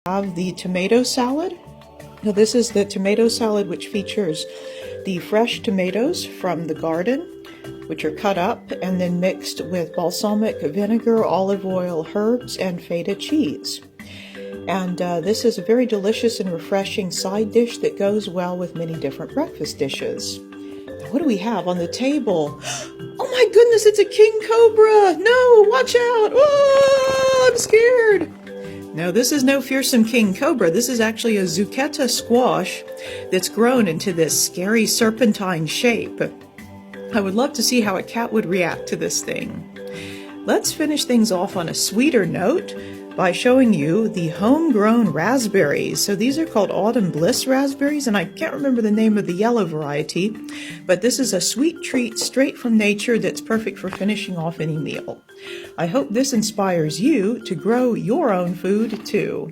Have the tomato salad. Now this is the tomato salad which features the fresh tomatoes from the garden, which are cut up and then mixed with balsamic vinegar, olive oil, herbs, and feta cheese. And this is a very delicious and refreshing side dish that goes well with many different breakfast dishes. Now, what do we have on the table? Oh my goodness, it's a king cobra! No, watch out! Oh, I'm scared! No, this is no fearsome king cobra. This is actually a Zuchetta squash that's grown into this scary serpentine shape. I would love to see how a cat would react to this thing. Let's finish things off on a sweeter note by showing you the homegrown raspberries. So these are called Autumn Bliss raspberries, and I can't remember the name of the yellow variety, but this is a sweet treat straight from nature that's perfect for finishing off any meal. I hope this inspires you to grow your own food too.